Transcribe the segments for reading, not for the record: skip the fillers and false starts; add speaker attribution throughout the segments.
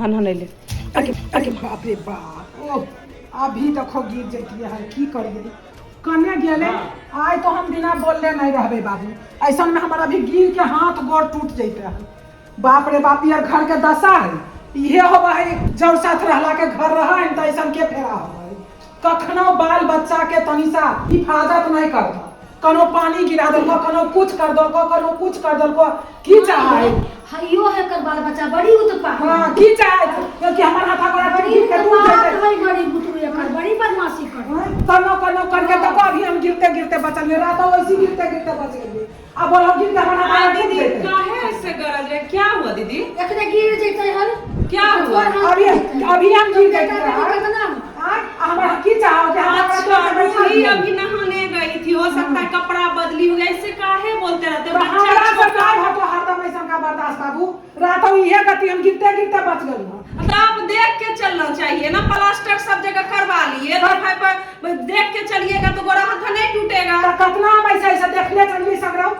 Speaker 1: हनहनैले।
Speaker 2: अरे अरे बाप रे बाप ओ अभी देखो गिर जैती है की करिए कन्या गेले आय तो हम बिना बोलले नहीं रहबे बाबू ऐसा में हमारा अभी गिर के हाथ गोड़ टूट जैते है बाप रे बाप यार घर के दशा है इहे होबा है जब साथ रहला के घर रहा है त ऐसा के फेरा होबा है कखनो बाल बच्चा के तनिसा हिफाजत नहीं करता कनो पानी गिरा दलको कनो कुछ कर दलको कनो कुछ कर दलको की चाहे
Speaker 3: हइयो है कर बाल बच्चा बड़ी उत्पात
Speaker 2: हां की चाहे क्योंकि हमार हाथा गोड़ा
Speaker 3: बड़ी
Speaker 2: के टूट जैते
Speaker 3: बड़ी बड़ी बुतरू कर बड़ी बदमाशी कर
Speaker 2: कनो करके तो अभी हम गिरते गिरते बचल रात वैसे गिरते गिरते बच गए अब बोलो गिर के हमारा
Speaker 1: दीदी काहे ऐसे गरज है? क्या हुआ दीदी?
Speaker 3: एकने गिर जैते हन
Speaker 1: क्या हुआ?
Speaker 2: अभी हम गिर गए
Speaker 3: कितना
Speaker 2: हमारा की चाहो कि
Speaker 1: अच्छा अभी नहाने गई थी हो सकता है कपड़ा बदली हो गया इससे काहे बोलते रहते
Speaker 2: हमारा
Speaker 1: बच्चा
Speaker 2: सरकार हो तो हरदम ऐसा का बर्दाश्त बाबू रात ये गति हम गिरते गिरते बच गए
Speaker 1: तो आप देख के चलना चाहिए ना प्लास्टर सब जगह करवा लिए तो देख के चलिएगा तो गोरा हाथ नहीं टूटेगा।
Speaker 2: कितना हम ऐसा ऐसा देखले चलिए सगरो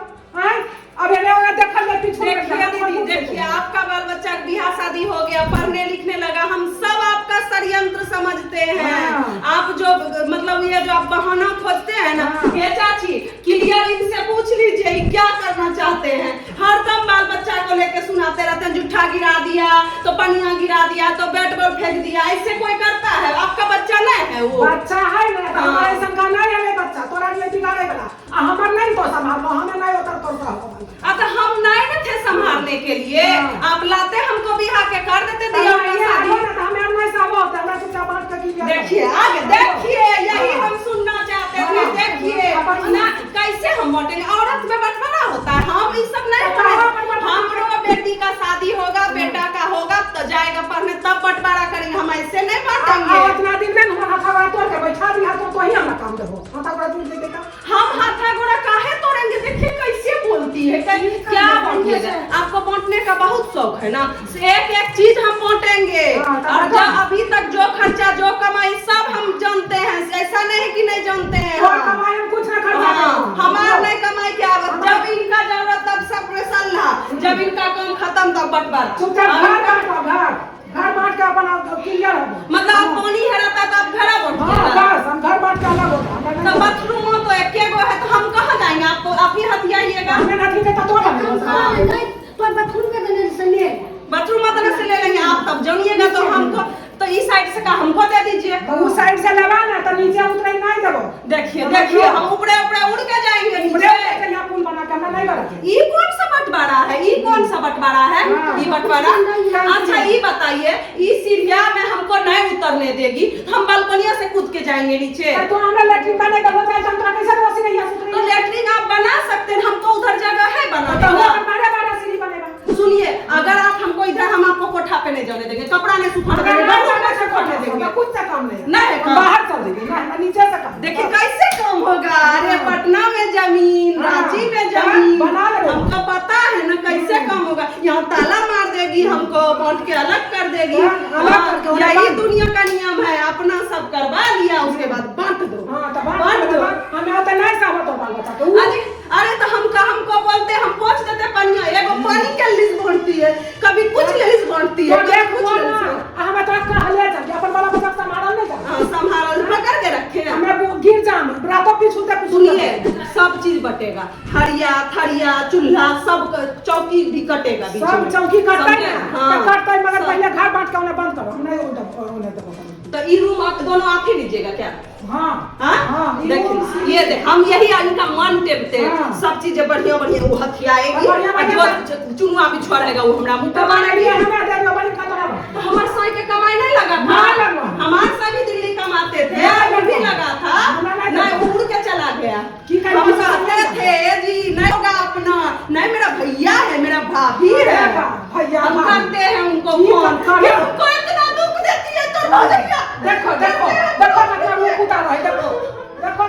Speaker 2: अब ये देखल ले पीछे
Speaker 1: देखिए दीदी देखिए आपका बाल बच्चा ब्याह शादी हो गया पढ़ने लिखने लगा हम सब आपका षड्यंत्र समझते हैं आप जो मतलब ये जो आप बहाना खोजते हैं ना ये चाची क्लियर इनसे पूछ लीजिए क्या करना चाहते हैं हरदम बाल बच्चा को लेके सुनाते रहते हैं जूठा गिरा दिया तो पनिया गिरा दिया तो बैट बॉल फेंक दिया ऐसे कोई करता है आपका बच्चा नहीं है वो
Speaker 2: बच्चा है ना हमारे संगा नहीं है बच्चा तोरा लिए बिगाड़े वाला हमर नहीं तो संभालो हमें नहीं होता तोरा हो
Speaker 1: अब हम नहीं न थे संभालने के लिए आप लाते हमको बिहार के कर देते दिया देखिए आगे देखिए यही हम सुनना चाहते थे देखिए ना कैसे हम बांटेंगे औरत में बंटवारा होता है हम ये सब नहीं हमरो बेटी का शादी होगा बेटा का होगा तो जाएगा पढ़ने तब बंटवारा करेंगे हम ऐसे नहीं बांटेंगे
Speaker 2: इतना दिन में हम हाथा तोड़ के बैठा दिया तो ही हम काम देबो हाथा गोड़ा टूट देगा
Speaker 1: हम हाथा गोड़ा काहे तोड़ेंगे देखिए कैसे बोलती है क्या बांटिएगा आपको बांटने का बहुत शौक है ना एक एक चीज हम बांटेंगे और जो अभी तक जो खर्चा जो कमाई सब हम जानते हैं ऐसा नहीं कि नहीं जानते हैं
Speaker 2: कमाई हम कुछ ना खर्चा
Speaker 1: हमारा नहीं कमाई की आवत जब इनका जरूरत तब सब सलाह जब इनका काम खत्म तब बंटवारा
Speaker 2: घर बांट के अपन क्लियर हो
Speaker 1: मतलब आप पानी है रहता तो आप घर
Speaker 2: बस हम घर बांट के अलग होता
Speaker 1: तो बाथरूम तो एक गो है तो हम कहाँ जाएंगे आपको आप ही हथियाइएगा
Speaker 2: हमें नहीं देता तो
Speaker 3: नहीं तो बाथरूम के देने से ले
Speaker 1: बाथरूम में से ले लेंगे आप तब जानिएगा तो हमको तो इस साइड से का हमको दे दीजिए
Speaker 2: उस साइड से लेवा ना तो नीचे उतरे नहीं देबो
Speaker 1: देखिए देखिए हम ऊपर ऊपर उड़ के जाएंगे
Speaker 2: नीचे के यहाँ पुल बना के हम नहीं करते
Speaker 1: ये कौन सा बंटवारा है ये कौन सा बंटवारा है ये बंटवारा अच्छा ये बताइए इस सीढ़िया में हमको नहीं उतरने देगी हम बालकनिया से कूद के जाएंगे नीचे
Speaker 2: तो हमरा लैट्रिन बने का होता है हम तो कैसे रोसी नहीं है
Speaker 1: तो लैट्रिन आप बना सकते हैं हमको उधर जगह है बनाने
Speaker 2: तो
Speaker 1: का
Speaker 2: बड़ा बड़ा सीढ़ी बनेगा
Speaker 1: सुनिए अगर आप हमको इधर हम आपको कोठा पे नहीं जाने देंगे कपड़ा नहीं सुखाने देंगे
Speaker 2: कुछ से काम नहीं
Speaker 1: नहीं
Speaker 2: बाहर चल देंगे ना नीचे से काम
Speaker 1: देखिए कैसे काम होगा अरे पटना में जमीन रांची में जमीन हमको पता है ना कैसे काम होगा यहाँ ताला मार देगी हमको बांट के अलग कर देगी यही दुनिया का नियम है अपना सब करवा लिया उसके बाद बांट दो
Speaker 2: बांट दो हमें तो नहीं साहब तो बाल बच्चा
Speaker 1: अरे तो हमको बोलते हम पहुंच देते पनिया एगो पानी के लिस्ट बांटती है कभी कुछ लिस्ट बांटती है
Speaker 2: हमें तो कहले चल अपन वाला बच्चा संभाल नहीं जा
Speaker 1: संभाल पकड़ के रखे
Speaker 2: हमें गिर जाम रातों पीछूते
Speaker 1: सुनिए सब चीज बटेगा हरिया थरिया चूल्हा सब चौकी भी कटेगा
Speaker 2: सब चौकी कटता है कटता है मगर पहले घर बांट के उन्हें बंद करो नहीं उन्हें
Speaker 1: तो ये रूम आप दोनों आप ही लीजिएगा क्या
Speaker 2: हाँ
Speaker 1: हाँ देखिए ये देख हम यही इनका मन टेपते हैं सब चीजें बढ़िया बढ़िया वो हथियाएगी जो चुनुआ भी छोड़ेगा वो हमरा मुंह पे मारेगी तो हमारे साई के कमाई नहीं लगा था हमारे साई भी दिल्ली कमाते थे वो भी लगा था नहीं उड़ के चला गया हम कहते थे जी नहीं होगा अपना नहीं मेरा भैया है मेरा भाभी है हम करते हैं उनको फोन हमको इतना दुख देती है तो
Speaker 2: देखो देखो देखो मतलब वो कुटा रहा है देखो देखो